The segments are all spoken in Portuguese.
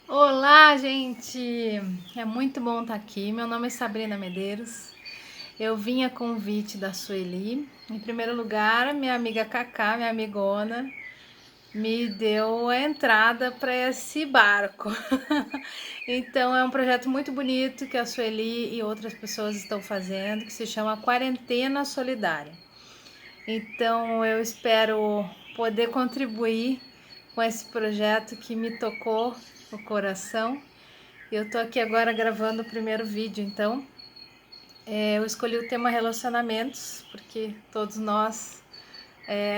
Olá, gente! É muito bom estar aqui. Meu nome é Sabrina Medeiros. Eu vim a convite da Sueli. Em primeiro lugar, minha amiga Cacá, minha amigona, me deu a entrada para esse barco. Então, é um projeto muito bonito que a Sueli e outras pessoas estão fazendo, que se chama Quarentena Solidária. Então, eu espero poder contribuir com esse projeto que me tocou o coração. Eu tô aqui agora gravando o primeiro vídeo, então eu escolhi o tema relacionamentos, porque todos nós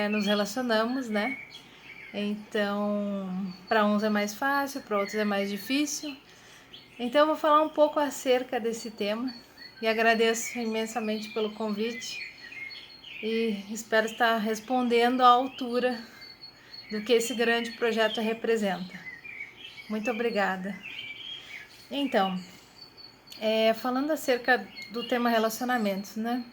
nos relacionamos, né? Então, para uns é mais fácil, para outros é mais difícil. Então, eu vou falar um pouco acerca desse tema e agradeço imensamente pelo convite e espero estar respondendo à altura do que esse grande projeto representa. Muito obrigada. Então, falando acerca do tema relacionamentos, né?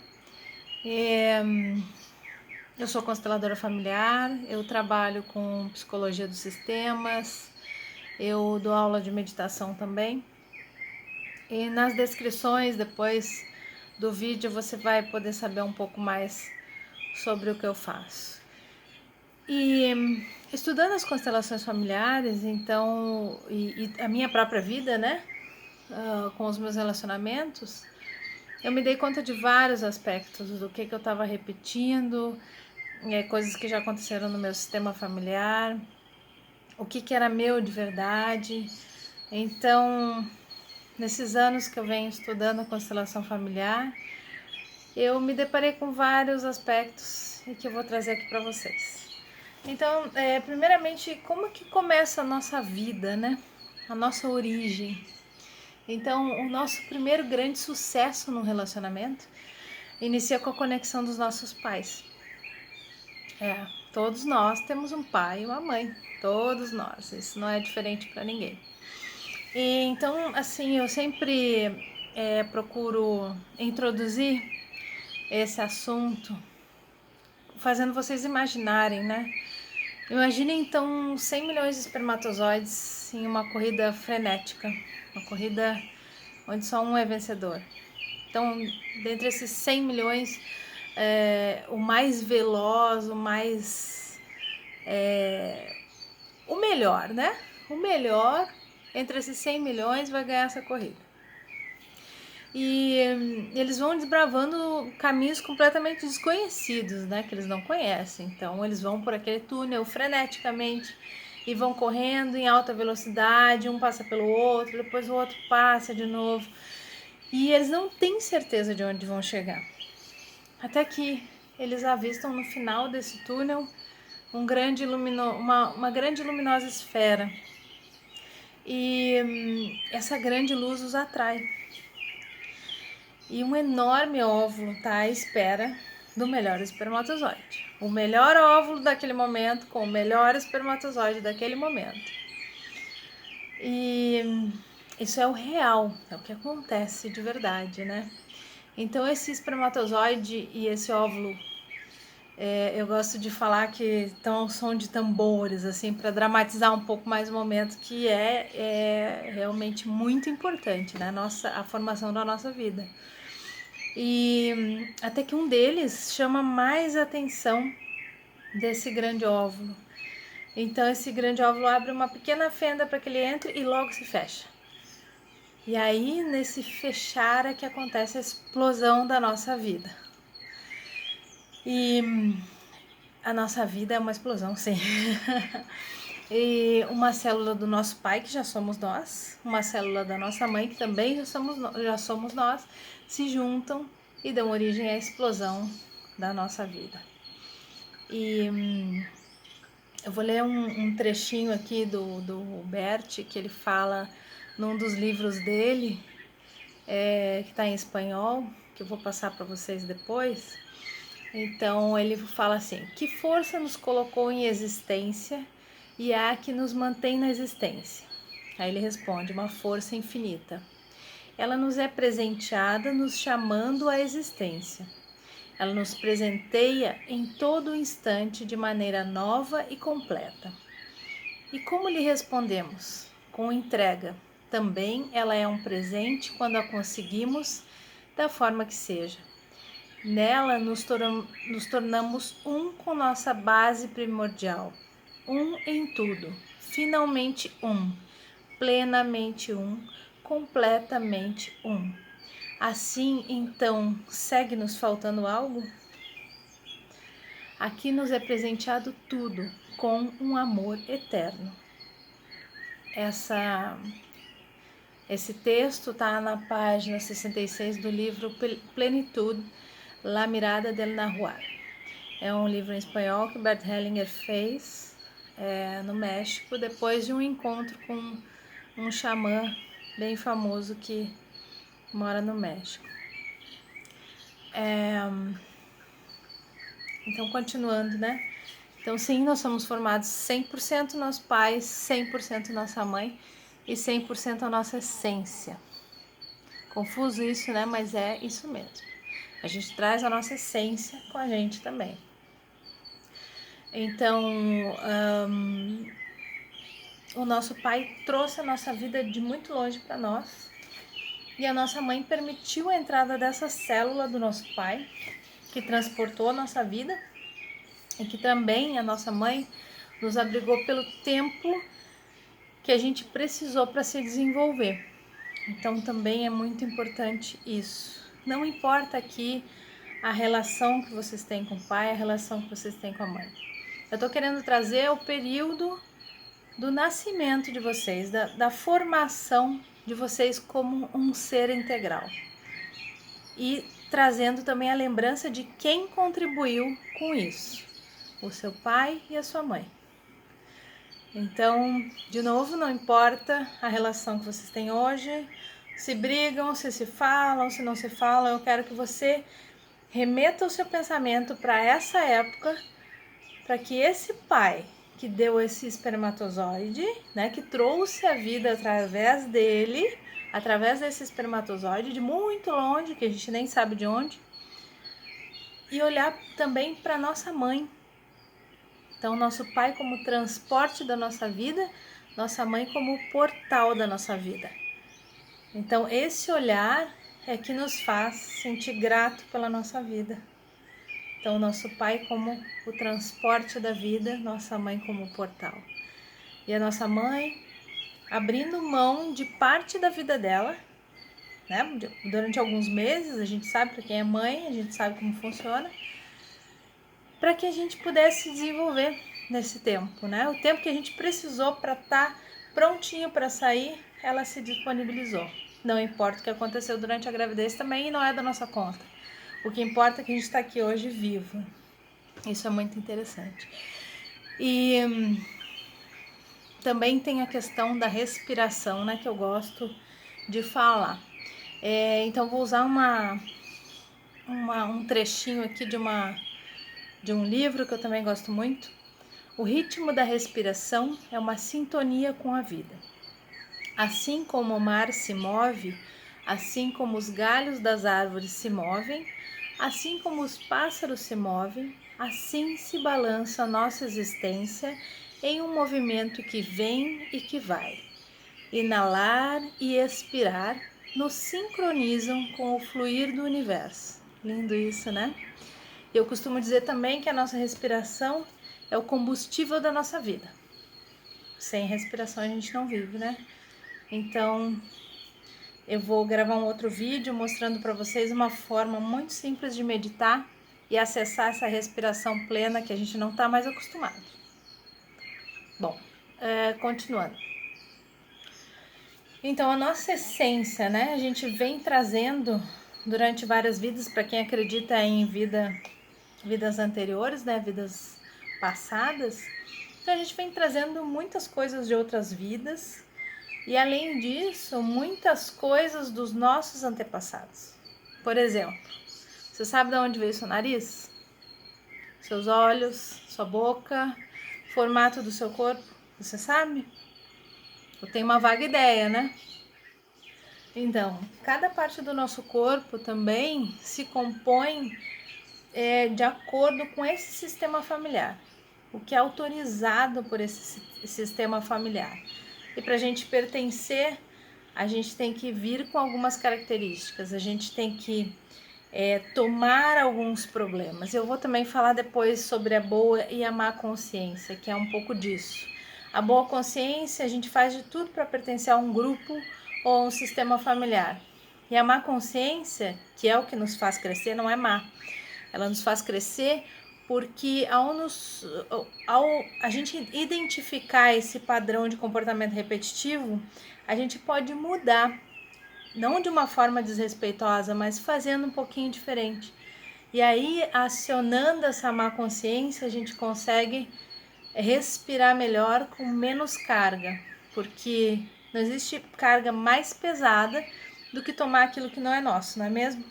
Eu sou consteladora familiar, eu trabalho com psicologia dos sistemas, eu dou aula de meditação também. E nas descrições depois do vídeo você vai poder saber um pouco mais sobre o que eu faço. E estudando as constelações familiares, então, e a minha própria vida, né? Com os meus relacionamentos, eu me dei conta de vários aspectos do que eu estava repetindo, coisas que já aconteceram no meu sistema familiar, o que era meu de verdade. Então, nesses anos que eu venho estudando a constelação familiar, eu me deparei com vários aspectos e que eu vou trazer aqui para vocês. Então, primeiramente, como que começa a nossa vida, né? A nossa origem. Então, o nosso primeiro grande sucesso no relacionamento inicia com a conexão dos nossos pais. Todos nós temos um pai e uma mãe, todos nós, isso não é diferente para ninguém. E, então, assim, eu sempre procuro introduzir esse assunto fazendo vocês imaginarem, né? Imaginem então 100 milhões de espermatozoides em uma corrida frenética, uma corrida onde só um é vencedor. Então, dentre esses 100 milhões, o mais veloz, o melhor, né? O melhor entre esses 100 milhões vai ganhar essa corrida. E eles vão desbravando caminhos completamente desconhecidos, né? Que eles não conhecem. Então, eles vão por aquele túnel freneticamente e vão correndo em alta velocidade. Um passa pelo outro, depois o outro passa de novo. E eles não têm certeza de onde vão chegar. Até que eles avistam no final desse túnel uma grande luminosa esfera. E essa grande luz os atrai. E um enorme óvulo está à espera do melhor espermatozoide. O melhor óvulo daquele momento com o melhor espermatozoide daquele momento. E isso é o real, é o que acontece de verdade, né? Então esse espermatozoide e esse óvulo, eu gosto de falar que estão ao som de tambores, assim, para dramatizar um pouco mais o momento, que é realmente muito importante, né? A formação da nossa vida. E até que um deles chama mais atenção desse grande óvulo. Então esse grande óvulo abre uma pequena fenda para que ele entre e logo se fecha. E aí nesse fechar é que acontece a explosão da nossa vida. E a nossa vida é uma explosão, sim. E uma célula do nosso pai, que já somos nós, uma célula da nossa mãe, que também já somos nós, se juntam e dão origem à explosão da nossa vida. E eu vou ler um trechinho aqui do Bert, que ele fala num dos livros dele, que está em espanhol, que eu vou passar para vocês depois. Então ele fala assim: que força nos colocou em existência e há que nos mantém na existência? Aí ele responde: uma força infinita. Ela nos é presenteada nos chamando à existência. Ela nos presenteia em todo instante de maneira nova e completa. E como lhe respondemos? com entrega. Também ela é um presente quando a conseguimos, da forma que seja. Nela nos tornamos um com nossa base primordial, um em tudo, finalmente um, plenamente um, completamente um. Assim, então, segue nos faltando algo? Aqui nos é presenteado tudo com um amor eterno. Esse texto está na página 66 do livro Plenitude, La Mirada del Nahual. É um livro em espanhol que Bert Hellinger fez no México, depois de um encontro com um xamã bem famoso que mora no México. Então, continuando, né? Então, sim, nós somos formados 100% nosso pai, 100% nossa mãe e 100% a nossa essência. Confuso isso, né? Mas é isso mesmo. A gente traz a nossa essência com a gente também. Então, o nosso pai trouxe a nossa vida de muito longe para nós e a nossa mãe permitiu a entrada dessa célula do nosso pai, que transportou a nossa vida e que também a nossa mãe nos abrigou pelo tempo que a gente precisou para se desenvolver. Então também é muito importante isso. Não importa aqui a relação que vocês têm com o pai, a relação que vocês têm com a mãe. Eu tô querendo trazer o período do nascimento de vocês, da formação de vocês como um ser integral. E trazendo também a lembrança de quem contribuiu com isso. O seu pai e a sua mãe. Então, de novo, não importa a relação que vocês têm hoje, se brigam, se falam, se não se falam, eu quero que você remeta o seu pensamento para essa época, para que esse pai que deu esse espermatozoide, né, que trouxe a vida através dele, através desse espermatozoide de muito longe, que a gente nem sabe de onde, e olhar também para nossa mãe. Então, nosso pai como transporte da nossa vida, nossa mãe como portal da nossa vida. Então, esse olhar é que nos faz sentir grato pela nossa vida. Então, nosso pai como o transporte da vida, nossa mãe como portal. E a nossa mãe abrindo mão de parte da vida dela, né? Durante alguns meses, a gente sabe para quem é mãe, a gente sabe como funciona, para que a gente pudesse desenvolver nesse tempo, né? O tempo que a gente precisou para estar prontinho para sair, ela se disponibilizou. Não importa o que aconteceu durante a gravidez também, e não é da nossa conta. O que importa é que a gente está aqui hoje vivo. Isso é muito interessante. E também tem a questão da respiração, né? Que eu gosto de falar. Então, vou usar um trechinho aqui de um livro que eu também gosto muito. O ritmo da respiração é uma sintonia com a vida. Assim como o mar se move, assim como os galhos das árvores se movem, assim como os pássaros se movem, assim se balança a nossa existência em um movimento que vem e que vai. Inalar e expirar nos sincronizam com o fluir do universo. Lindo isso, né? Eu costumo dizer também que a nossa respiração é o combustível da nossa vida. Sem respiração a gente não vive, né? Então, eu vou gravar um outro vídeo mostrando para vocês uma forma muito simples de meditar e acessar essa respiração plena que a gente não está mais acostumado. Bom, continuando. Então, a nossa essência, né? A gente vem trazendo durante várias vidas, para quem acredita em vidas anteriores, né? Vidas passadas. Então, a gente vem trazendo muitas coisas de outras vidas e, além disso, muitas coisas dos nossos antepassados. Por exemplo, você sabe de onde veio seu nariz? Seus olhos, sua boca, formato do seu corpo? Você sabe? Eu tenho uma vaga ideia, né? Então, cada parte do nosso corpo também se compõe de acordo com esse sistema familiar, o que é autorizado por esse sistema familiar. E para a gente pertencer, a gente tem que vir com algumas características, a gente tem que tomar alguns problemas. Eu vou também falar depois sobre a boa e a má consciência, que é um pouco disso. A boa consciência, a gente faz de tudo para pertencer a um grupo ou a um sistema familiar. E a má consciência, que é o que nos faz crescer, não é má. Ela nos faz crescer porque ao a gente identificar esse padrão de comportamento repetitivo, a gente pode mudar, não de uma forma desrespeitosa, mas fazendo um pouquinho diferente. E aí, acionando essa má consciência, a gente consegue respirar melhor com menos carga, porque não existe carga mais pesada do que tomar aquilo que não é nosso, não é mesmo?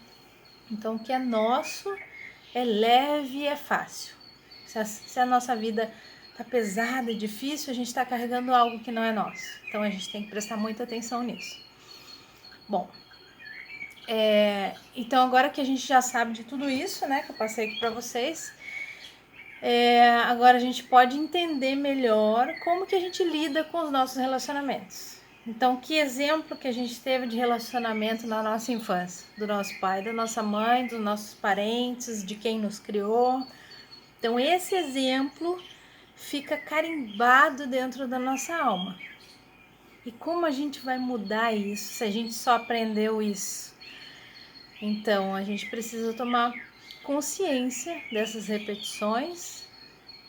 Então, o que é nosso é leve e é fácil. Se a nossa vida tá pesada e difícil, a gente está carregando algo que não é nosso. Então, a gente tem que prestar muita atenção nisso. Bom, então agora que a gente já sabe de tudo isso, né, que eu passei aqui para vocês, agora a gente pode entender melhor como que a gente lida com os nossos relacionamentos. Então, que exemplo que a gente teve de relacionamento na nossa infância? Do nosso pai, da nossa mãe, dos nossos parentes, de quem nos criou. Então, esse exemplo fica carimbado dentro da nossa alma. E como a gente vai mudar isso se a gente só aprendeu isso? Então, a gente precisa tomar consciência dessas repetições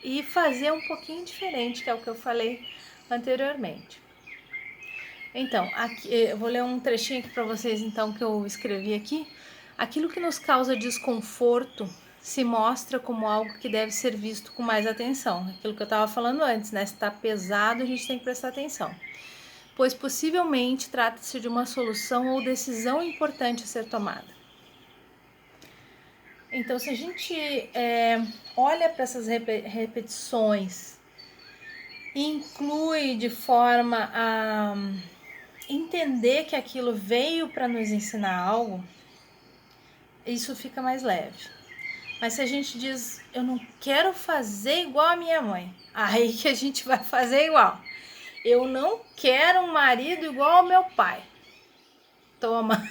e fazer um pouquinho diferente, que é o que eu falei anteriormente. Então, aqui, eu vou ler um trechinho aqui para vocês, então, que eu escrevi aqui. Aquilo que nos causa desconforto se mostra como algo que deve ser visto com mais atenção. Aquilo que eu estava falando antes, né? Se está pesado, a gente tem que prestar atenção. Pois possivelmente trata-se de uma solução ou decisão importante a ser tomada. Então, se a gente olha para essas repetições e inclui de forma a entender que aquilo veio para nos ensinar algo, isso fica mais leve. Mas se a gente diz, eu não quero fazer igual a minha mãe, aí que a gente vai fazer igual. Eu não quero um marido igual ao meu pai. Toma.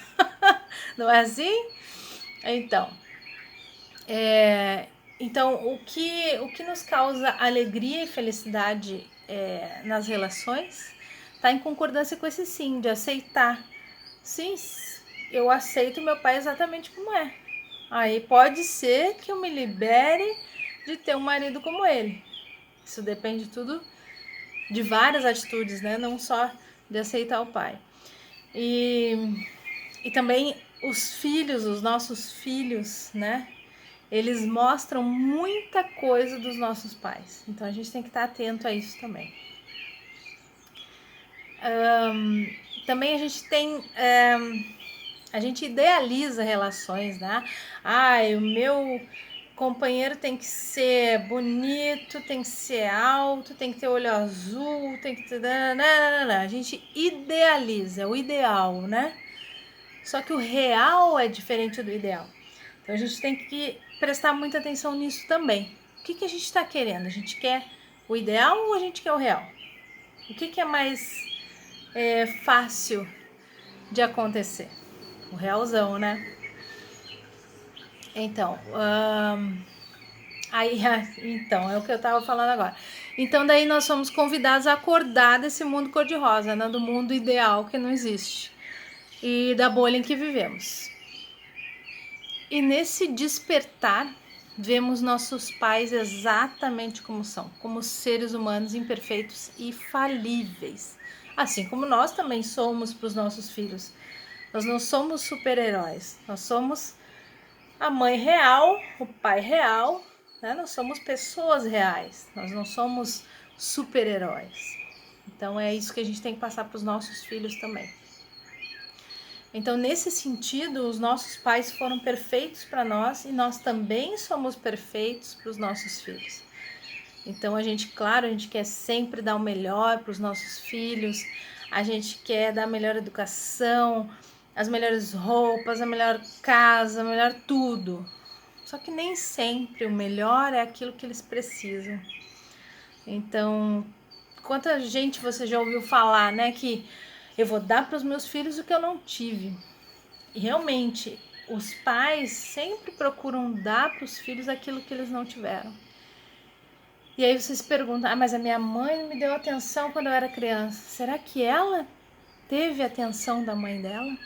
Não é assim? Então, o que nos causa alegria e felicidade nas relações está em concordância com esse sim, de aceitar. Sim, eu aceito meu pai exatamente como é. Aí pode ser que eu me libere de ter um marido como ele. Isso depende tudo de várias atitudes, né? Não só de aceitar o pai. E também os filhos, os nossos filhos, né? Eles mostram muita coisa dos nossos pais. Então a gente tem que estar atento a isso também. Também a gente tem... a gente idealiza relações, né? O meu companheiro tem que ser bonito, tem que ser alto, tem que ter olho azul, tem que ter... A gente idealiza, é o ideal, né? Só que o real é diferente do ideal. Então a gente tem que prestar muita atenção nisso também. O que a gente está querendo? A gente quer o ideal ou a gente quer o real? O que é mais fácil de acontecer? O realzão, né? Então, então, é o que eu estava falando agora. Então, daí nós somos convidados a acordar desse mundo cor-de-rosa, né? Do mundo ideal que não existe e da bolha em que vivemos. E nesse despertar, vemos nossos pais exatamente como são, como seres humanos imperfeitos e falíveis. Assim como nós também somos para os nossos filhos. Nós não somos super-heróis, nós somos a mãe real, o pai real, né? Nós somos pessoas reais, nós não somos super-heróis. Então é isso que a gente tem que passar para os nossos filhos também. Então, nesse sentido, os nossos pais foram perfeitos para nós e nós também somos perfeitos para os nossos filhos. Então, a gente quer sempre dar o melhor para os nossos filhos, a gente quer dar a melhor educação, as melhores roupas, a melhor casa, a melhor tudo. Só que nem sempre o melhor é aquilo que eles precisam. Então, quanta gente você já ouviu falar, né? Que eu vou dar para os meus filhos o que eu não tive. E realmente, os pais sempre procuram dar para os filhos aquilo que eles não tiveram. E aí você se pergunta, mas a minha mãe não me deu atenção quando eu era criança. Será que ela teve a atenção da mãe dela?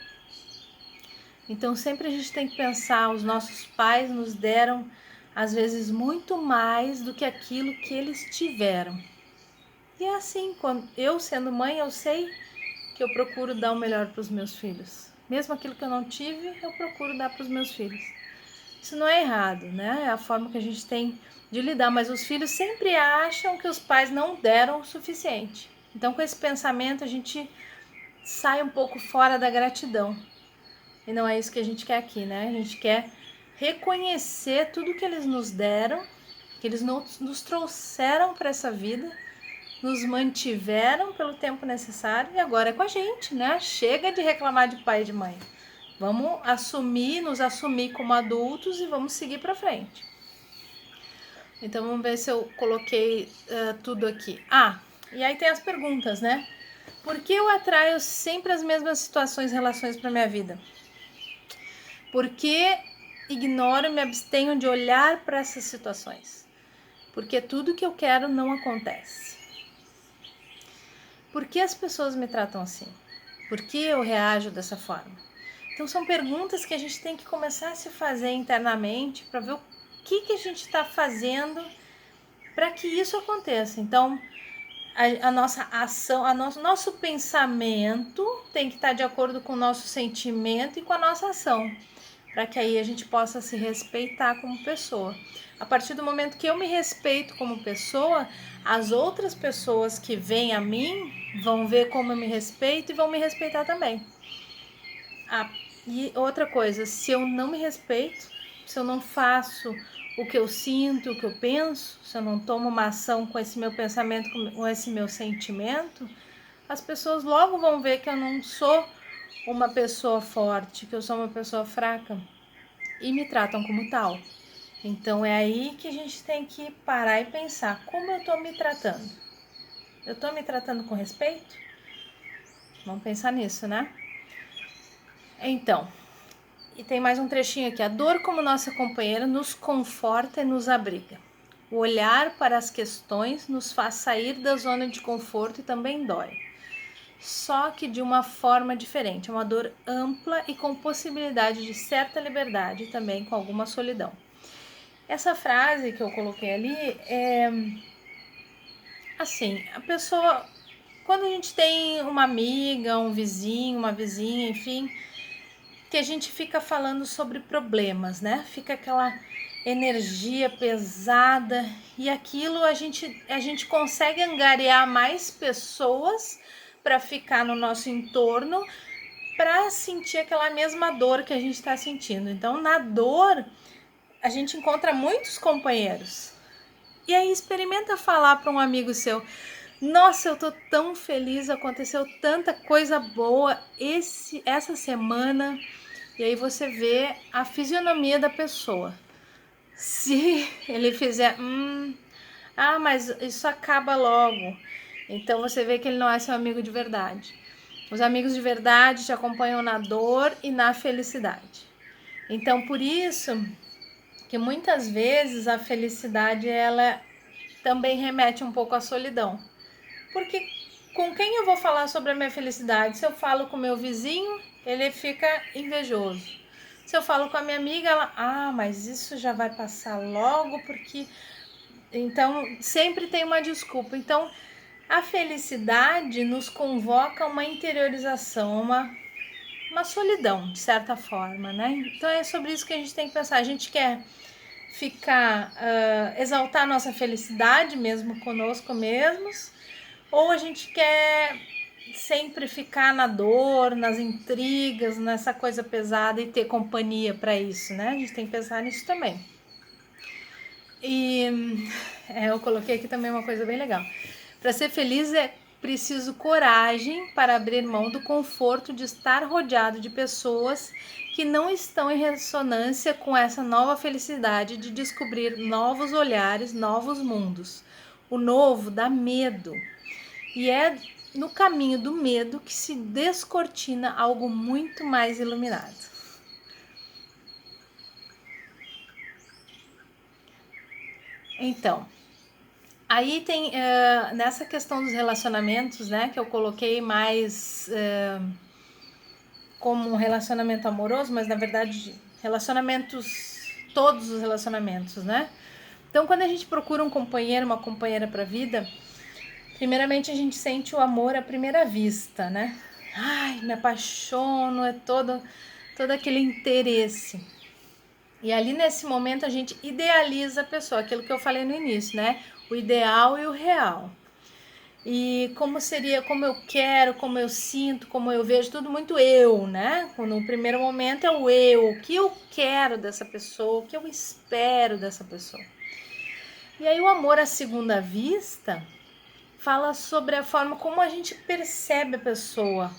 Então sempre a gente tem que pensar, os nossos pais nos deram às vezes muito mais do que aquilo que eles tiveram. E é assim, quando eu sendo mãe, eu sei que eu procuro dar o melhor para os meus filhos. Mesmo aquilo que eu não tive, eu procuro dar para os meus filhos. Isso não é errado, né? É a forma que a gente tem de lidar, mas os filhos sempre acham que os pais não deram o suficiente. Então, com esse pensamento, a gente sai um pouco fora da gratidão. E não é isso que a gente quer aqui, né? A gente quer reconhecer tudo que eles nos deram, que eles nos trouxeram para essa vida, nos mantiveram pelo tempo necessário e agora é com a gente, né? Chega de reclamar de pai e de mãe. Vamos nos assumir como adultos e vamos seguir para frente. Então vamos ver se eu coloquei tudo aqui. E aí tem as perguntas, né? Por que eu atraio sempre as mesmas situações e relações para minha vida? Por que ignoro e me abstenho de olhar para essas situações? Porque tudo que eu quero não acontece. Por que as pessoas me tratam assim? Por que eu reajo dessa forma? Então são perguntas que a gente tem que começar a se fazer internamente para ver o que a gente está fazendo para que isso aconteça. Então a nossa ação, nosso pensamento tem que estar de acordo com o nosso sentimento e com a nossa ação, para que aí a gente possa se respeitar como pessoa. A partir do momento que eu me respeito como pessoa, as outras pessoas que vêm a mim vão ver como eu me respeito e vão me respeitar também. E outra coisa, se eu não me respeito, se eu não faço o que eu sinto, o que eu penso, se eu não tomo uma ação com esse meu pensamento, com esse meu sentimento, as pessoas logo vão ver que eu não sou uma pessoa forte, que eu sou uma pessoa fraca e me tratam como tal. Então é aí que a gente tem que parar e pensar, como eu estou me tratando? Eu estou me tratando com respeito? Vamos pensar nisso, né? Então, e tem mais um trechinho aqui. A dor como nossa companheira nos conforta e nos abriga. O olhar para as questões nos faz sair da zona de conforto e também dói. Só que de uma forma diferente. É uma dor ampla e com possibilidade de certa liberdade e também com alguma solidão. Essa frase que eu coloquei ali é assim, a pessoa, quando a gente tem uma amiga, um vizinho, uma vizinha, enfim, que a gente fica falando sobre problemas, né? Fica aquela energia pesada e aquilo a gente consegue angariar mais pessoas para ficar no nosso entorno para sentir aquela mesma dor que a gente está sentindo. Então, na dor, a gente encontra muitos companheiros. E aí experimenta falar para um amigo seu: nossa, eu tô tão feliz, aconteceu tanta coisa boa essa semana. E aí você vê a fisionomia da pessoa. Se ele fizer, mas isso acaba logo. Então você vê que ele não é seu amigo de verdade. Os amigos de verdade te acompanham na dor e na felicidade. Então por isso que muitas vezes a felicidade ela também remete um pouco à solidão. Porque com quem eu vou falar sobre a minha felicidade? Se eu falo com meu vizinho, ele fica invejoso. Se eu falo com a minha amiga, ela, mas isso já vai passar logo, porque... Então, sempre tem uma desculpa. Então, a felicidade nos convoca a uma interiorização, uma solidão, de certa forma, né? Então, é sobre isso que a gente tem que pensar. A gente quer exaltar a nossa felicidade mesmo conosco mesmos, ou a gente quer sempre ficar na dor, nas intrigas, nessa coisa pesada e ter companhia para isso, né? A gente tem que pensar nisso também. E eu coloquei aqui também uma coisa bem legal. Para ser feliz é preciso coragem para abrir mão do conforto de estar rodeado de pessoas que não estão em ressonância com essa nova felicidade de descobrir novos olhares, novos mundos. O novo dá medo. E é no caminho do medo que se descortina algo muito mais iluminado. Então, aí tem nessa questão dos relacionamentos, né, que eu coloquei mais como um relacionamento amoroso, mas na verdade relacionamentos, todos os relacionamentos, né? Então, quando a gente procura um companheiro, uma companheira para a vida, primeiramente a gente sente o amor à primeira vista, né? Ai, me apaixono, é todo aquele interesse. E ali nesse momento a gente idealiza a pessoa, aquilo que eu falei no início, né? O ideal e o real. E como seria, como eu quero, como eu sinto, como eu vejo, tudo muito eu, né? No primeiro momento é o eu, o que eu quero dessa pessoa, o que eu espero dessa pessoa. E aí o amor à segunda vista fala sobre a forma como a gente percebe a pessoa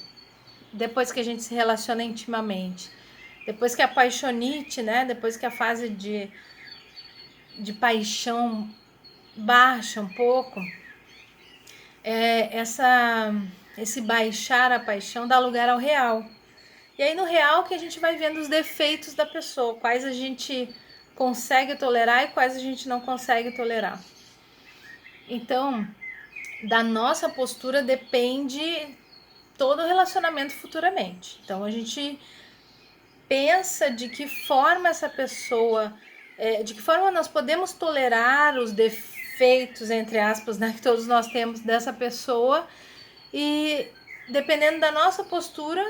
depois que a gente se relaciona intimamente. Depois que a paixonite, né? Depois que a fase de paixão baixa um pouco, esse baixar a paixão dá lugar ao real. E aí no real que a gente vai vendo os defeitos da pessoa, quais a gente consegue tolerar e quais a gente não consegue tolerar. Então, da nossa postura depende todo o relacionamento futuramente. Então a gente pensa de que forma essa pessoa, de que forma nós podemos tolerar os defeitos, entre aspas, né, que todos nós temos dessa pessoa, e dependendo da nossa postura,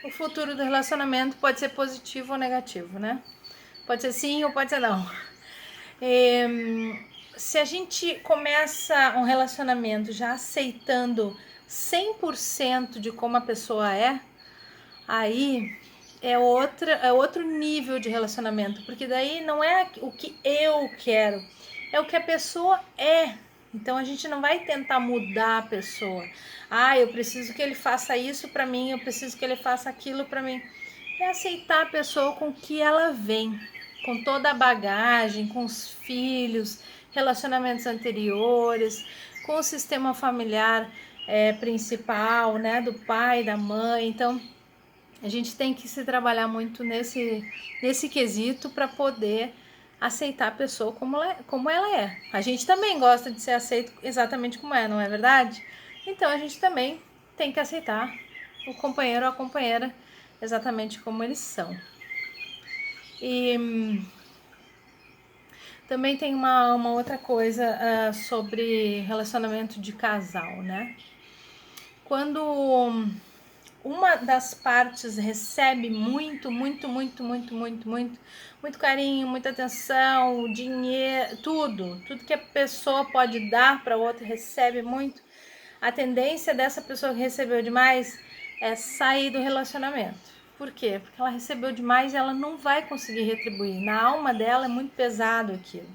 o futuro do relacionamento pode ser positivo ou negativo, né? Pode ser sim ou pode ser não. Se a gente começa um relacionamento já aceitando 100% de como a pessoa é, aí é outro nível de relacionamento, porque daí não é o que eu quero, é o que a pessoa é. Então a gente não vai tentar mudar a pessoa. Ah, eu preciso que ele faça isso para mim, eu preciso que ele faça aquilo para mim. É aceitar a pessoa com o que ela vem, com toda a bagagem, com os filhos, relacionamentos anteriores, com o sistema familiar principal, né, do pai, da mãe. Então a gente tem que se trabalhar muito nesse quesito para poder aceitar a pessoa como ela é. A gente também gosta de ser aceito exatamente como é, não é verdade? Então a gente também tem que aceitar o companheiro ou a companheira exatamente como eles são. E também tem uma outra coisa sobre relacionamento de casal, né? Quando uma das partes recebe muito carinho, muita atenção, dinheiro, tudo que a pessoa pode dar para outra recebe muito, a tendência dessa pessoa que recebeu demais é sair do relacionamento. Por quê? Porque ela recebeu demais e ela não vai conseguir retribuir. Na alma dela é muito pesado aquilo.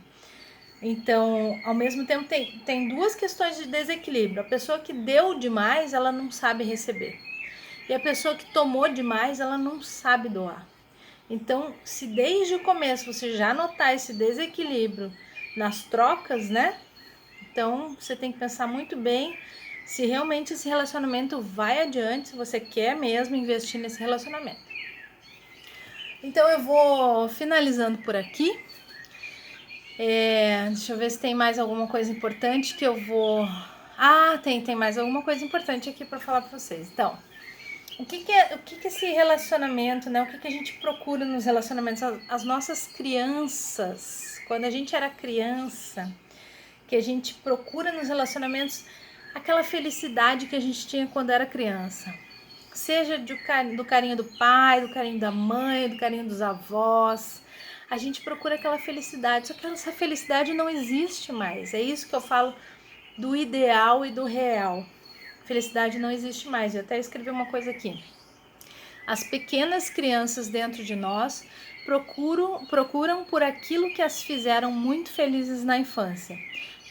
Então, ao mesmo tempo, tem duas questões de desequilíbrio. A pessoa que deu demais, ela não sabe receber. E a pessoa que tomou demais, ela não sabe doar. Então, se desde o começo você já notar esse desequilíbrio nas trocas, né? Então, você tem que pensar muito bem se realmente esse relacionamento vai adiante, se você quer mesmo investir nesse relacionamento. Então, eu vou finalizando por aqui. Deixa eu ver se tem mais alguma coisa importante que eu vou... Ah, tem mais alguma coisa importante aqui para falar para vocês. Então, o que esse relacionamento, né? O que a gente procura nos relacionamentos? As nossas crianças, quando a gente era criança, que a gente procura nos relacionamentos aquela felicidade que a gente tinha quando era criança. Seja do carinho do pai, do carinho da mãe, do carinho dos avós. A gente procura aquela felicidade, só que essa felicidade não existe mais. É isso que eu falo do ideal e do real. Felicidade não existe mais. Eu até escrevi uma coisa aqui. As pequenas crianças dentro de nós procuram por aquilo que as fizeram muito felizes na infância.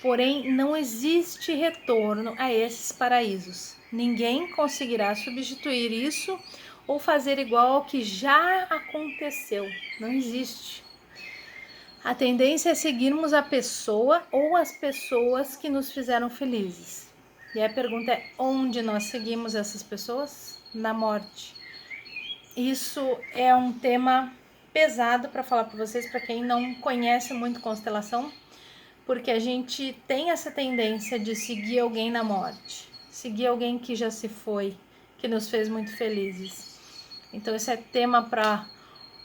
Porém, não existe retorno a esses paraísos. Ninguém conseguirá substituir isso ou fazer igual ao que já aconteceu. Não existe. A tendência é seguirmos a pessoa ou as pessoas que nos fizeram felizes. E a pergunta é: onde nós seguimos essas pessoas? Na morte. Isso é um tema pesado para falar para vocês, para quem não conhece muito constelação, porque a gente tem essa tendência de seguir alguém na morte, seguir alguém que já se foi, que nos fez muito felizes. Então esse é tema para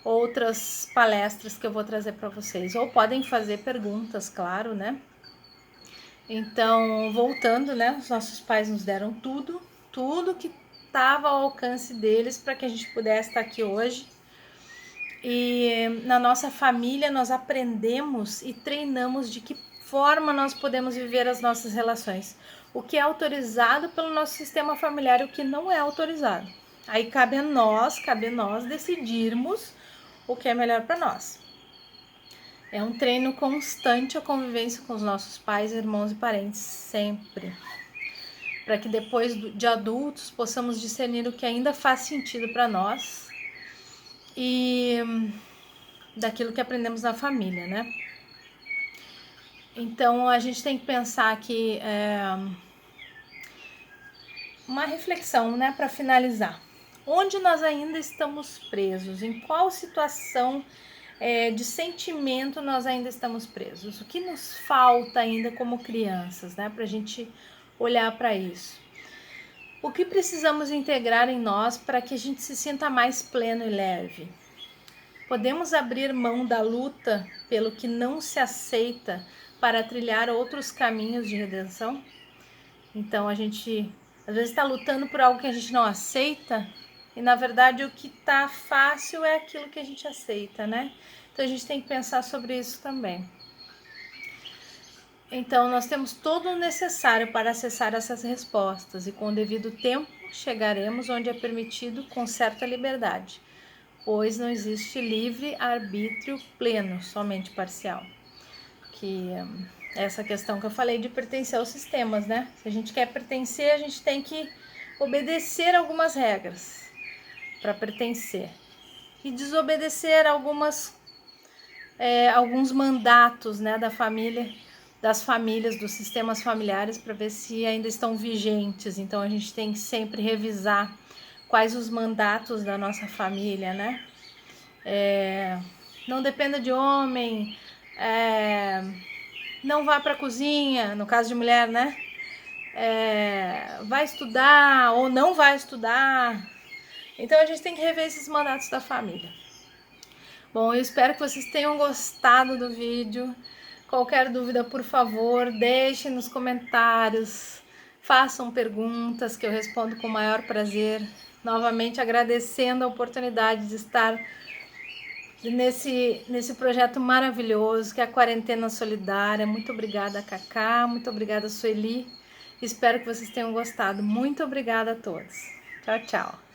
outras palestras que eu vou trazer para vocês. Ou podem fazer perguntas, claro, né? Então, voltando, né? Os nossos pais nos deram tudo que estava ao alcance deles para que a gente pudesse estar aqui hoje. E na nossa família nós aprendemos e treinamos de que forma nós podemos viver as nossas relações. O que é autorizado pelo nosso sistema familiar e o que não é autorizado. Aí cabe a nós decidirmos o que é melhor para nós. É um treino constante a convivência com os nossos pais, irmãos e parentes, sempre. Para que depois de adultos possamos discernir o que ainda faz sentido para nós e daquilo que aprendemos na família, né? Então a gente tem que pensar que uma reflexão, né, para finalizar. Onde nós ainda estamos presos? Em qual situação de sentimento nós ainda estamos presos? O que nos falta ainda como crianças, né, para a gente olhar para isso? O que precisamos integrar em nós para que a gente se sinta mais pleno e leve? Podemos abrir mão da luta pelo que não se aceita para trilhar outros caminhos de redenção? Então a gente às vezes está lutando por algo que a gente não aceita e na verdade o que está fácil é aquilo que a gente aceita, né? Então a gente tem que pensar sobre isso também. Então nós temos todo o necessário para acessar essas respostas e com o devido tempo chegaremos onde é permitido com certa liberdade, pois não existe livre arbítrio pleno, somente parcial. Que essa questão que eu falei de pertencer aos sistemas, né? Se a gente quer pertencer, a gente tem que obedecer algumas regras para pertencer e desobedecer alguns mandatos, né, da família, das famílias, dos sistemas familiares, para ver se ainda estão vigentes. Então a gente tem que sempre revisar quais os mandatos da nossa família, né? Não dependa de homem, não vá para a cozinha, no caso de mulher, né? Vai estudar ou não vai estudar. Então a gente tem que rever esses mandatos da família. Bom, eu espero que vocês tenham gostado do vídeo. Qualquer dúvida, por favor, deixem nos comentários, façam perguntas que eu respondo com o maior prazer. Novamente agradecendo a oportunidade de estar nesse projeto maravilhoso que é a Quarentena Solidária. Muito obrigada, Cacá, muito obrigada, Sueli. Espero que vocês tenham gostado. Muito obrigada a todos. Tchau, tchau.